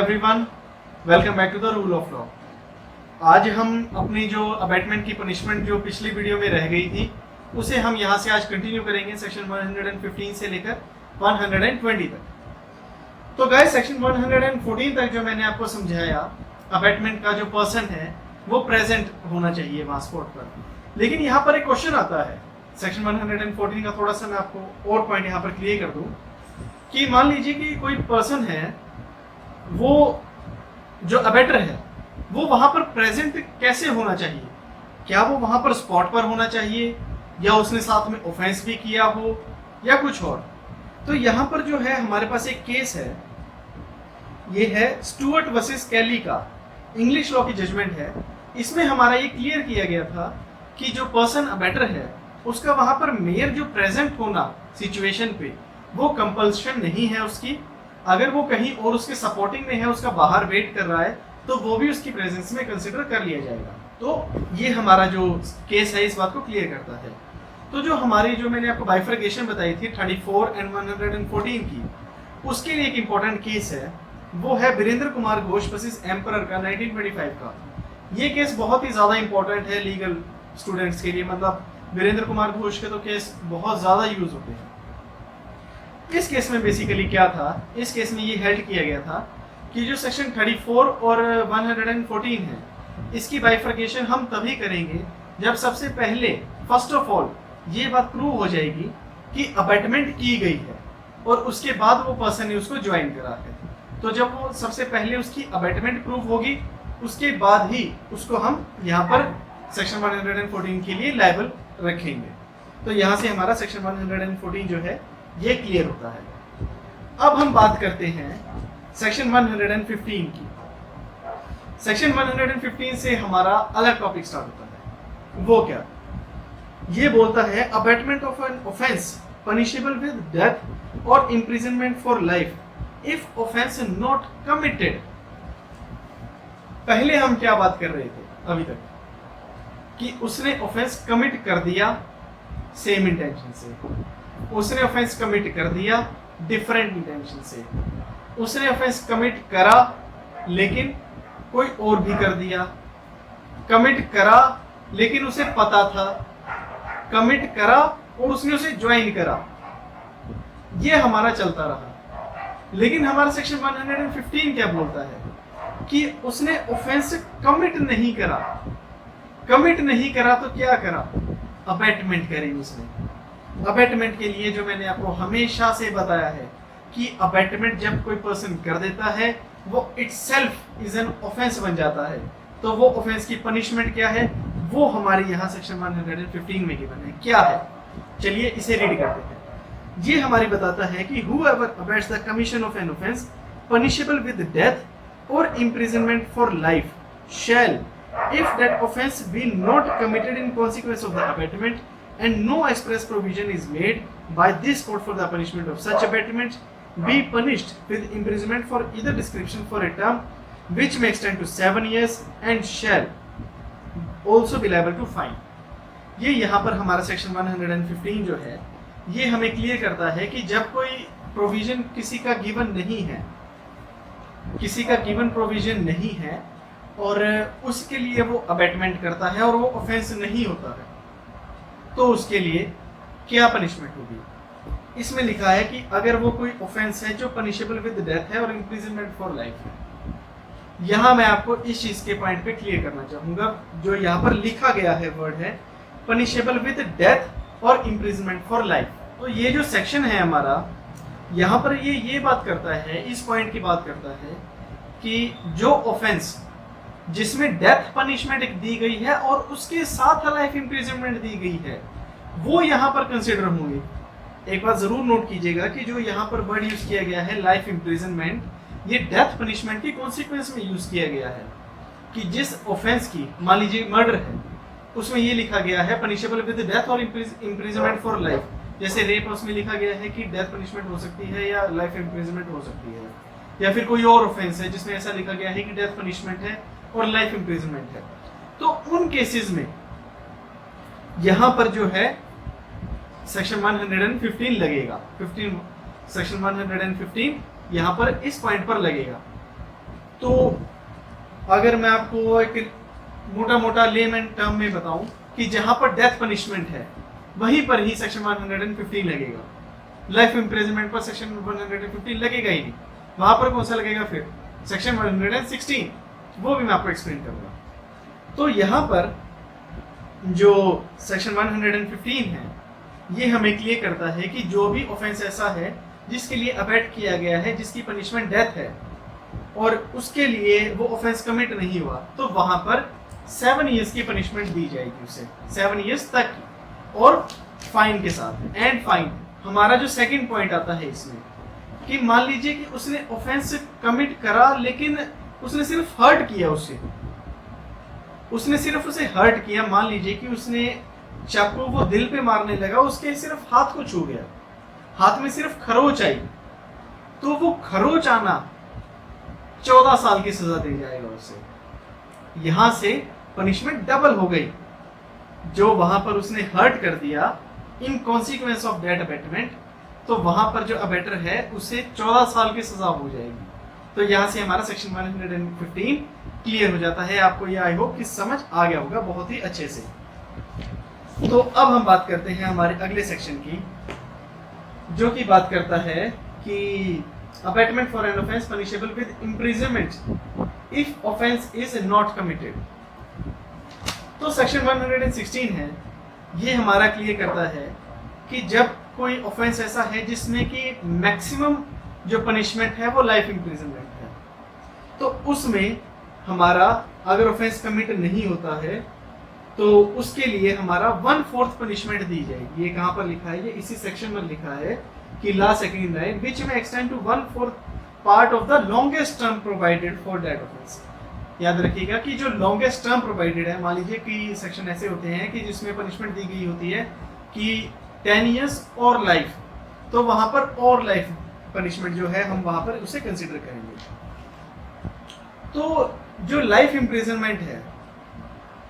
Everyone, welcome back to the rule of law. आज हम अपनी जो अबैटमेंट की पनिशमेंट जो पिछली वीडियो में रह गई थी उसे हम यहाँ से आज कंटिन्यू करेंगे सेक्शन 115 से लेकर 120 तक। तो गाइस सेक्शन 114 तक जो मैंने आपको समझाया, अबैटमेंट का जो पर्सन है वो प्रेजेंट होना चाहिए वहाँ स्पॉट पर। लेकिन यहाँ पर एक क्वेश्चन आता है सेक्शन 114 का, थोड़ा सा मैं आपको और पॉइंट यहाँ पर क्लियर कर दूँ कि मान लीजिए कि कोई पर्सन है, वो जो अबेटर है वो वहां पर प्रेजेंट कैसे होना चाहिए? क्या वो वहां पर स्पॉट पर होना चाहिए या उसने साथ में ऑफेंस भी किया हो या कुछ और? तो यहाँ पर जो है हमारे पास एक केस है, ये है स्टुअर्ट वर्सेस कैली का, इंग्लिश लॉ की जजमेंट है। इसमें हमारा ये क्लियर किया गया था कि जो पर्सन अबेटर है उसका वहां पर मेयर जो प्रेजेंट होना सिचुएशन पे वो कंपल्शन नहीं है उसकी। अगर वो कहीं और उसके सपोर्टिंग में है, उसका बाहर वेट कर रहा है, तो वो भी उसकी प्रेजेंस में कंसिडर कर लिया जाएगा। तो ये हमारा जो केस है इस बात को क्लियर करता है। तो जो हमारी जो मैंने आपको बाइफर्केशन बताई थी 34 एंड 114 की, उसके लिए एक इंपॉर्टेंट केस है, वो है वीरेंद्र कुमार घोष वर्सेस एम्परर का 1925 का। ये केस बहुत ही ज्यादा इंपॉर्टेंट है लीगल स्टूडेंट्स के लिए, मतलब वीरेंद्र कुमार घोष के तो केस बहुत ज्यादा यूज होते हैं। इस केस में बेसिकली क्या था, इस केस में ये हेल्ड किया गया था कि जो सेक्शन 34 और 114 है, इसकी बाइफर्केशन हम तभी करेंगे जब सबसे पहले फर्स्ट ऑफ ऑल ये बात प्रूव हो जाएगी कि अबैटमेंट की गई है और उसके बाद वो पर्सन ने उसको ज्वाइन करा है। तो जब वो सबसे पहले उसकी अबैटमेंट प्रूव होगी, उसके बाद ही उसको हम यहाँ पर सेक्शन 114 के लिए लायबल रखेंगे। तो यहाँ से हमारा सेक्शन 114 जो है ये क्लियर होता है। अब हम बात करते हैं सेक्शन 115 की। सेक्शन 115 से हमारा अलग टॉपिक स्टार्ट होता है। वो क्या? ये बोलता है abatement of an offence punishable with death और imprisonment for life if offence not committed. पहले हम क्या बात कर रहे थे अभी तक कि उसने ऑफेंस कमिट कर दिया सेम इंटेंशन से, उसने ऑफेंस कमिट कर दिया डिफरेंट इंटेंशन से, उसने ऑफेंस कमिट करा लेकिन कोई और भी कर दिया, कमिट करा लेकिन उसे पता था, कमिट करा और उसने उसे ज्वाइन करा, ये हमारा चलता रहा। लेकिन हमारा सेक्शन 115 क्या बोलता है कि उसने ऑफेंस कमिट नहीं करा। कमिट नहीं करा तो क्या करा? अबैटमेंट करी उसने। अबैटमेंट के लिए जो मैंने आपको हमेशा से बताया है कि अबैटमेंट जब कोई पर्सन कर देता है वो इटसेल्फ इज एन ऑफेंस बन जाता है। तो वो ऑफेंस की पनिशमेंट क्या है वो हमारे यहाँ सेक्शन 115 में गिवन है। क्या है? चलिए इसे रीड करते हैं। ये हमारी बताता है कि whoever abets the commission of an offense punishable with death or imprisonment for life shall, if that offense be not committed in consequence of the abatement and no express provision is made by this court for the punishment of such abatement, be punished with imprisonment for either description for a term which may extend to 7 years and shall also be liable to fine। ये यहाँ पर हमारा section 115 जो है ये हमें clear करता है कि जब कोई प्रोविजन किसी का गिवन नहीं है, किसी का गिवन प्रोविजन नहीं है और उसके लिए वो अबैटमेंट करता है और वो ऑफेंस नहीं होता है, तो उसके लिए क्या पनिशमेंट होगी? इसमें लिखा है कि अगर वो कोई ऑफेंस है जो पनिशेबल विद डेथ है और इम्प्रिजनमेंट फॉर लाइफ है। यहाँ मैं आपको इस चीज के पॉइंट पे क्लियर करना चाहूंगा, जो यहाँ पर लिखा गया है वर्ड है पनिशेबल विद डेथ और इम्प्रिजनमेंट फॉर लाइफ। तो ये जो सेक्शन है हमारा, यहाँ पर ये बात करता है, इस पॉइंट की बात करता है कि जो ऑफेंस जिसमें डेथ पनिशमेंट दी गई है और उसके साथ लाइफ इम्प्रिजनमेंट दी गई है, वो यहाँ पर कंसिडर होंगे। एक बात जरूर नोट कीजिएगा कि जो यहाँ पर वर्ड यूज किया गया है लाइफ इम्प्रिजनमेंट, ये डेथ पनिशमेंट के कॉन्सिक्वेंस में यूज किया गया है कि जिस ऑफेंस की, मान लीजिए मर्डर है, उसमें ये लिखा गया है पनिशेबल विद डेथ और इम्प्रिजनमेंट फॉर लाइफ। जैसे रेप, उसमें लिखा गया है कि डेथ पनिशमेंट हो सकती है या लाइफ इम्प्रिजनमेंट हो सकती है, या फिर कोई और ऑफेंस है जिसमें ऐसा लिखा गया है कि डेथ पनिशमेंट है और लाइफ इम्प्रिजनमेंट है। तो उन केसेस में यहां पर जो है सेक्शन 115 लगेगा। सेक्शन 115 यहां पर इस पॉइंट पर लगेगा। तो अगर मैं आपको एक मोटा मोटा लेमैन टर्म में बताऊं कि जहां पर डेथ पनिशमेंट है वहीं पर ही सेक्शन 115 लगेगा। लाइफ इम्प्रिजनमेंट पर सेक्शन 115 लगेगा ही नहीं, वहां पर कौन सा लगेगा फिर? सेक्शन 116, वो भी मैं आपको एक्सप्लेन करूंगा। तो यहां पर जो सेक्शन 115 है ये हमें क्लियर करता है कि जो भी ऑफेंस ऐसा है जिसके लिए अबेट किया गया है, जिसकी पनिशमेंट डेथ है और उसके लिए वो ऑफेंस कमिट नहीं हुआ, तो वहां पर 7 ईयर्स की पनिशमेंट दी जाएगी उसे, 7 ईयर्स तक की, और फाइन के साथ। एंड फाइन हमारा जो सेकंड पॉइंट आता है इसमें कि मान लीजिए कि उसने ऑफेंस कमिट करा लेकिन उसने सिर्फ हर्ट किया, उसने सिर्फ उसे हर्ट किया। मान लीजिए कि उसने चाकू वो दिल पे मारने लगा, उसके सिर्फ हाथ को छू गया, हाथ में सिर्फ खरोच आई, तो वो खरोच आना 14 साल की सजा दी जाएगा उसे। यहां से पनिशमेंट डबल हो गई। जो वहां पर उसने हर्ट कर दिया in consequence of that abetment, तो वहां पर जो अबेटर है उसे 14 साल की सजा हो जाएगी। तो यहां से हमारा सेक्शन 115 क्लियर हो जाता है। आपको ये आई होप कि समझ आ गया होगा बहुत ही अच्छे से। तो अब हम बात करते हैं हमारे अगले सेक्शन की, जो कि बात करता है कि abetment for an offence punishable with imprisonment if offence is not committed. तो सेक्शन 116 है, ये हमारा क्लियर करता है कि जब कोई ऑफेंस ऐसा है जिसमें कि मैक्सिमम जो पनिशमेंट है वो लाइफ इम्प्रिजनमेंट है, तो उसमें हमारा अगर ऑफेंस कमिट नहीं होता है तो उसके लिए हमारा 1/4 पनिशमेंट दी जाएगी। ये कहां पर लिखा है? ये इसी सेक्शन में लिखा है कि ला सेकंड लाइन व्हिच में extend to 1/4 part of the longest term provided for that offence. याद रखिएगा कि जो लॉन्गेस्ट टर्म प्रोवाइडेड है, मान लीजिए कि सेक्शन ऐसे होते हैं कि जिसमें पनिशमेंट दी गई होती है कि 10 ईयर्स और लाइफ, तो वहां पर और लाइफ पनिशमेंट जो है हम वहां पर उसे कंसीडर करेंगे। तो जो लाइफ इम्प्रिजनमेंट है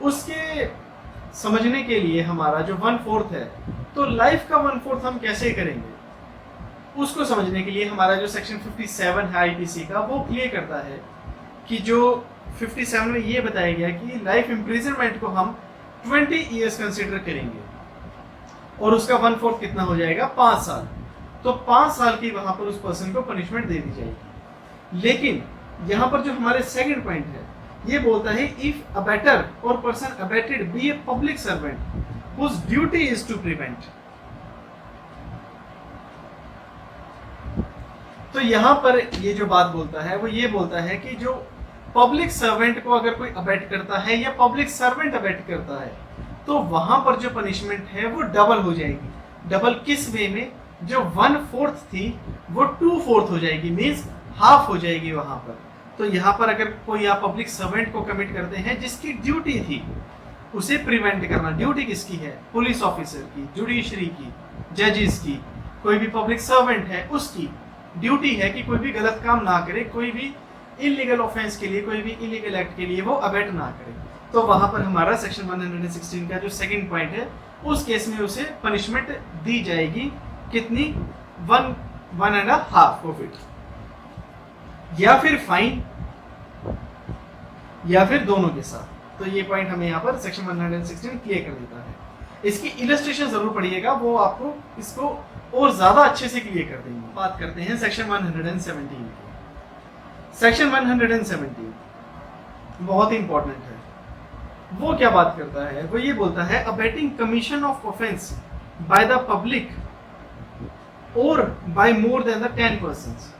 उसके समझने के लिए हमारा जो 1/4 है, तो लाइफ का 1/4 हम कैसे करेंगे उसको समझने के लिए हमारा जो सेक्शन 57 है आईपीसी का, वो क्लियर करता है कि जो 57 में ये बताया गया कि लाइफ इम्प्रिजनमेंट को हम 20 ईयर्स कंसीडर करेंगे और उसका 1/4 कितना हो जाएगा? 5 साल। तो 5 साल की वहां पर उस पर्सन को पनिशमेंट दे दी जाएगी। लेकिन यहां पर जो हमारे सेकंड पॉइंट है ये बोलता है इफ अबेटर और person abetted be a public servant whose duty is to prevent. तो यहां पर ये जो बात बोलता है वो ये बोलता है कि जो पब्लिक सर्वेंट को अगर कोई अबेट करता है या पब्लिक सर्वेंट अबेट करता है तो वहां पर जो पनिशमेंट है वो डबल हो जाएगी। डबल किस वे में? जो 1/4 थी वो 2/4 हो जाएगी, मीन्स हाफ हो जाएगी वहां पर। तो यहाँ पर अगर कोई आप पब्लिक सर्वेंट को कमिट करते हैं जिसकी ड्यूटी थी उसे प्रिवेंट करना, ड्यूटी किसकी है? पुलिस ऑफिसर की, जुडिशरी की, जजेस की, कोई भी पब्लिक सर्वेंट है उसकी ड्यूटी है कि कोई भी गलत काम ना करे, कोई भी इलीगल ऑफेंस के लिए, कोई भी इलीगल एक्ट के लिए वो अबेट ना करे। तो वहां पर हमारा सेक्शन 116 का जो सेकंड पॉइंट है उस केस में उसे पनिशमेंट दी जाएगी। कितनी? 1.5 ऑफ इट, या फिर फाइन, या फिर दोनों के साथ। तो ये पॉइंट हमें यहाँ पर सेक्शन 116 क्लियर कर देता है। इसकी इलस्ट्रेशन जरूर पढ़िएगा, वो आपको इसको और ज्यादा अच्छे से क्लियर कर देंगे। बात करते हैं सेक्शन 117 की। सेक्शन 117 बहुत ही इंपॉर्टेंट है। वो क्या बात करता है? वो ये बोलता है abetting commission of offence by the public और by more than the 10 persons.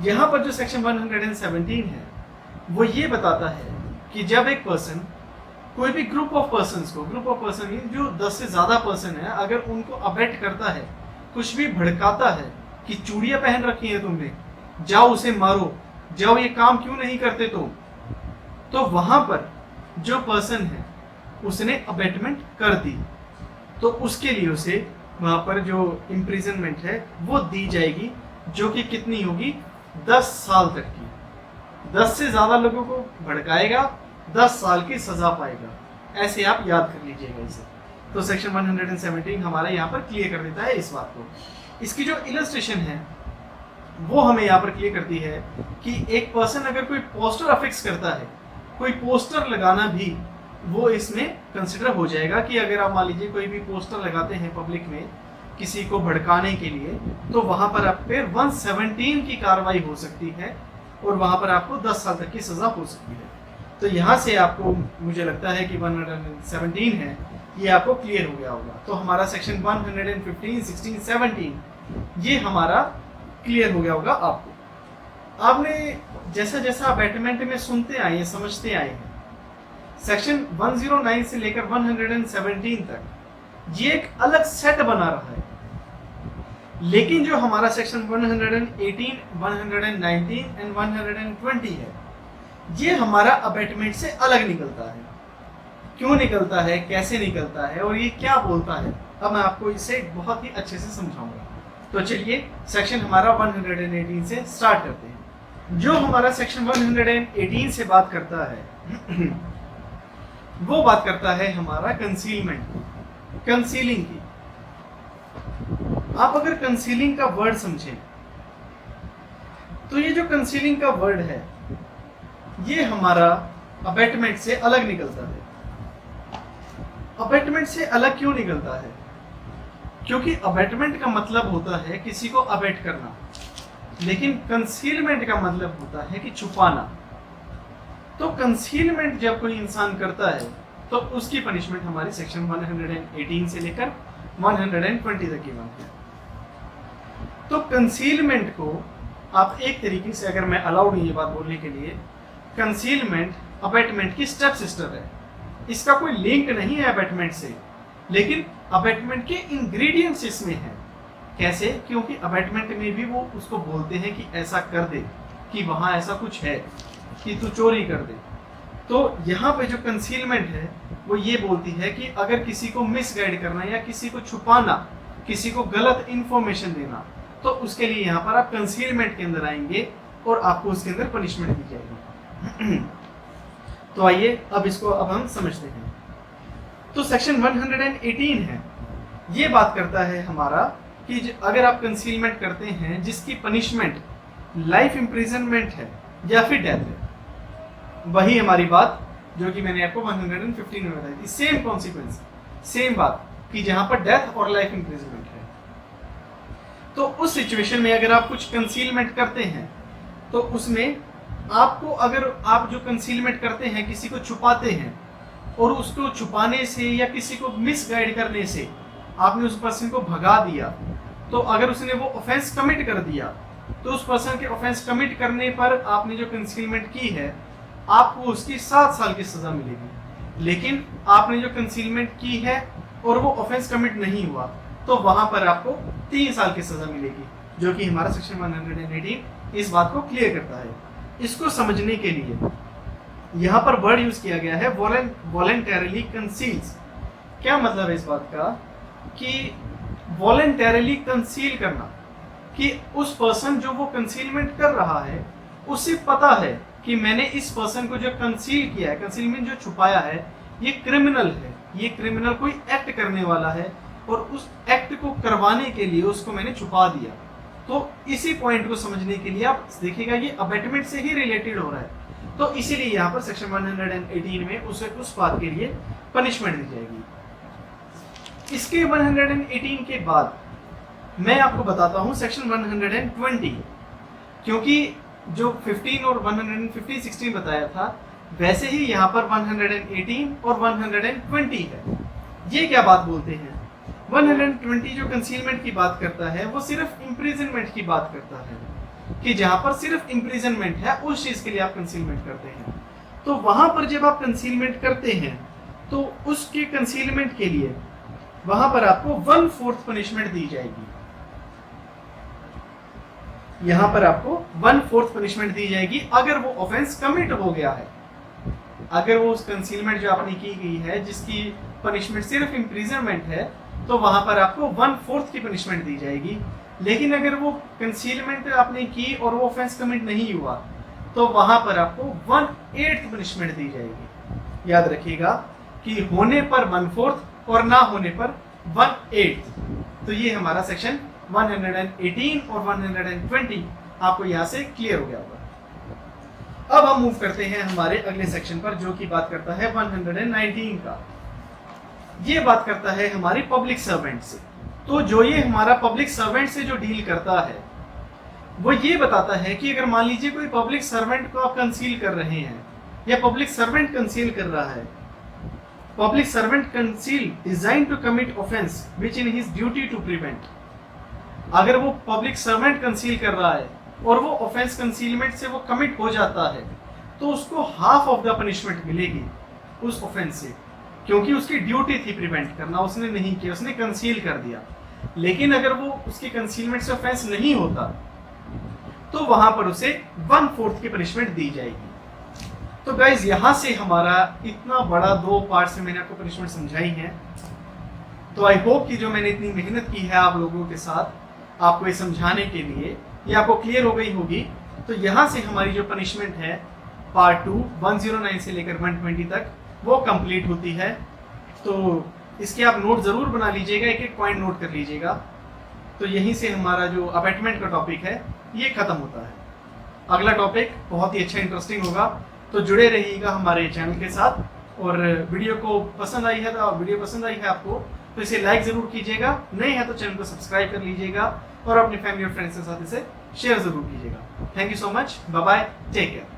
यहां पर जो सेक्शन 117 है वो ये बताता है कि जब एक पर्सन कोई भी ग्रुप ऑफ पर्सन्स को, ग्रुप ऑफ पर्सन जो 10 से ज्यादा पर्सन है, अगर उनको अबेट करता है, कुछ भी भड़काता है कि चूड़ियां पहन रखी है तुमने, जाओ उसे मारो, जाओ ये काम क्यों नहीं करते तुम, तो वहां पर जो पर्सन है उसने अबेटमेंट कर दी, तो उसके लिए उसे वहां पर जो इम्प्रिजनमेंट है वो दी जाएगी, जो कि कितनी होगी? 10 साल तक की। 10 से ज्यादा लोगों को भड़काएगा 10 साल की सजा पाएगा। ऐसे आप याद कर लीजिएगा इसे। तो सेक्शन 117 हमारा यहाँ पर क्लियर कर देता है इस बात को। इसकी जो इलस्ट्रेशन है वो हमें यहाँ पर क्लियर करती है कि एक पर्सन अगर कोई पोस्टर अफिक्स करता है, कोई पोस्टर लगाना भी वो इसमें कंसिडर हो जाएगा कि अगर आप मान लीजिए कोई भी पोस्टर लगाते हैं पब्लिक में किसी को भड़काने के लिए, तो वहां पर आप पे 117 की कार्रवाई हो सकती है और वहां पर आपको 10 साल तक की सजा हो सकती है। तो यहाँ से आपको मुझे लगता है कि 117 है, ये आपको क्लियर हो गया होगा। तो हमारा सेक्शन 115, 16, 17 ये हमारा क्लियर हो गया होगा आपको। आपने जैसा जैसा अबैटमेंट में सुनते आए हैं, समझते आए हैं, सेक्शन 109 से लेकर 117 तक ये एक अलग सेट बना रहा है। लेकिन जो हमारा सेक्शन 118, 119 एंड 120 है, ये हमारा अबैटमेंट से अलग निकलता है। क्यों निकलता है, कैसे निकलता है और ये क्या बोलता है, अब मैं आपको इसे बहुत ही अच्छे से समझाऊंगा। तो चलिए सेक्शन हमारा 118 से स्टार्ट करते हैं। जो हमारा सेक्शन 118 से बात करता है वो बात करता है हमारा कंसीलमेंट, कंसीलिंग की। आप अगर कंसीलिंग का वर्ड समझें तो ये जो कंसीलिंग का वर्ड है ये हमारा अबैटमेंट से अलग निकलता है। अबैटमेंट से अलग क्यों निकलता है? क्योंकि अबैटमेंट का मतलब होता है किसी को अबैट करना, लेकिन कंसीलमेंट का मतलब होता है कि छुपाना। तो कंसीलमेंट जब कोई इंसान करता है तो उसकी पनिशमेंट हमारी सेक्शन 118 से लेकर 120 तक की बनती है। तो कंसीलमेंट को आप एक तरीके से, अगर मैं अलाउड हूं ये बात बोलने के लिए, कंसीलमेंट अबैटमेंट की स्टेप सिस्टर है। इसका कोई लिंक नहीं है अबैटमेंट से, लेकिन अबैटमेंट के इंग्रेडिएंट्स इसमें हैं। कैसे? क्योंकि अबैटमेंट में भी वो उसको बोलते हैं कि ऐसा कर दे, कि वहां ऐसा कुछ है, कि तू चोरी कर दे। तो यहाँ पे जो कंसीलमेंट है वो ये बोलती है कि अगर किसी को मिसगाइड करना या किसी को छुपाना, किसी को गलत इंफॉर्मेशन देना, तो उसके लिए यहाँ पर आप कंसीलमेंट के अंदर आएंगे और आपको उसके अंदर पनिशमेंट दी जाएगी। तो आइए अब इसको अब हम समझते हैं। तो सेक्शन 118 है, ये बात करता है हमारा कि अगर आप कंसीलमेंट करते हैं जिसकी पनिशमेंट लाइफ इंप्रिजनमेंट है या फिर डेथ है, वही हमारी बात जो कि मैंने आपको 115 में बताई थी, सेम कॉन्सिक्वेंस, सेम बात कि जहां पर डेथ और लाइफ इंप्रिजनमेंट है। तो उस सिचुएशन में अगर आप कुछ कंसीलमेंट करते हैं तो उसमें आपको, अगर आप जो कंसीलमेंट करते हैं, किसी को छुपाते हैं और उसको छुपाने से या किसी को मिसगाइड करने से आपने उस पर्सन को भगा दिया, तो अगर उसने वो ऑफेंस कमिट कर दिया तो उस पर्सन के ऑफेंस कमिट करने पर आपने जो कंसीलमेंट की है आपको उसकी 7 साल की सजा मिलेगी। लेकिन आपने जो कंसीलमेंट की है और वो ऑफेंस कमिट नहीं हुआ तो वहां पर आपको 3 साल की सजा मिलेगी, जो कि हमारा सेक्शन 118 इस बात को क्लियर करता है। इसको समझने के लिए यहाँ पर वर्ड यूज किया गया है वॉलेंटरली कंसील्स। क्या मतलब है इस बात का कि वॉलेंटरली कंसील करना, कि उस पर्सन जो वो कंसीलमेंट कर रहा है उसे पता है कि मैंने इस पर्सन को जो कंसील किया है, कंसीलमेंट जो छुपाया है, ये क्रिमिनल है, ये क्रिमिनल कोई एक्ट करने वाला है और उस एक्ट को करवाने के लिए उसको मैंने छुपा दिया। तो इसी पॉइंट को समझने के लिए आप देखिएगा ये अबैटमेंट से ही रिलेटेड हो रहा है। तो इसीलिए यहाँ पर सेक्शन 118 में उसे उस बात के लिए पनिशमेंट दी जाएगी। इसके 118 के बाद मैं आपको बताता हूँ सेक्शन 120, क्योंकि जो 15 और 115, 16 बताया था, वैसे ही यहाँ पर 118 और 120 है। ये क्या बात बोलते हैं? 120 जो कंसीलमेंट की बात करता है वो सिर्फ इम्प्रिजनमेंट की बात करता है, कि जहां पर सिर्फ इम्प्रिजनमेंट है उस चीज के लिए आप कंसीलमेंट करते हैं। तो वहां पर जब आप कंसीलमेंट करते हैं तो उसके कंसीलमेंट के लिए वहां पर आपको 1/4 पनिशमेंट दी जाएगी। यहां पर आपको 1/4 पनिशमेंट दी जाएगी अगर वो ऑफेंस कमिट हो गया है। अगर वो उस कंसीलमेंट जो आपने की गई है जिसकी पनिशमेंट सिर्फ इम्प्रिजनमेंट है, तो वहां पर आपको 1/4 की पनिशमेंट दी जाएगी। लेकिन अगर वो कंसीलमेंट आपने की और वो ऑफेंस कमिट नहीं हुआ तो वहां पर आपको 1/8 पनिशमेंट दी जाएगी। याद रखिएगा कि होने पर 1/4 और ना होने पर 1/8। तो ये हमारा सेक्शन 118 और 120 आपको यहाँ से क्लियर हो गया होगा। अब हम मूव करते हैं हमारे अगले सेक्शन पर, जो कि बात करता है 119 का। ये बात करता है हमारी पब्लिक सर्वेंट से। तो जो ये हमारा पब्लिक सर्वेंट से जो डील करता है वो ये बताता है कि अगर मान लीजिए कोई पब्लिक सर्वेंट को आप कंसील कर रहे हैं या पब्लिक सर्वेंट कंसील कर रहा है, public servant conceal design to commit offence which in his duty to prevent. अगर वो पब्लिक सर्वेंट कंसील कर रहा है और वो ऑफेंस कंसीलमेंट से वो कमिट हो जाता है तो उसको हाफ ऑफ द पनिशमेंट मिलेगी उस ऑफेंस से, क्योंकि उसकी ड्यूटी थी प्रिवेंट करना, उसने नहीं किया, उसने कंसील कर दिया। लेकिन अगर वो उसकी कंसीलमेंट से ऑफेंस नहीं होता तो वहां पर उसे 1/4 की पनिशमेंट दी जाएगी। तो गाइज यहां से हमारा इतना बड़ा 2 पार्ट से मैंने आपको पनिशमेंट समझाई है। तो आई होप कि जो मैंने इतनी मेहनत की है आप लोगों के साथ आपको ये समझाने के लिए, ये आपको क्लियर हो गई होगी। तो यहां से हमारी जो पनिशमेंट है पार्ट 2 109 से लेकर 120 तक वो कंप्लीट होती है। तो इसके आप नोट जरूर बना लीजिएगा, एक एक पॉइंट नोट कर लीजिएगा। तो यहीं से हमारा जो अबैटमेंट का टॉपिक है ये खत्म होता है। अगला टॉपिक बहुत ही अच्छा इंटरेस्टिंग होगा, तो जुड़े रहिएगा हमारे चैनल के साथ। और वीडियो को पसंद आई है तो वीडियो पसंद आई है आपको तो इसे लाइक जरूर कीजिएगा, नए हैं तो चैनल को सब्सक्राइब कर लीजिएगा और अपनी फैमिली और फ्रेंड्स के साथ इसे शेयर जरूर कीजिएगा। Thank you so much, bye bye, take care.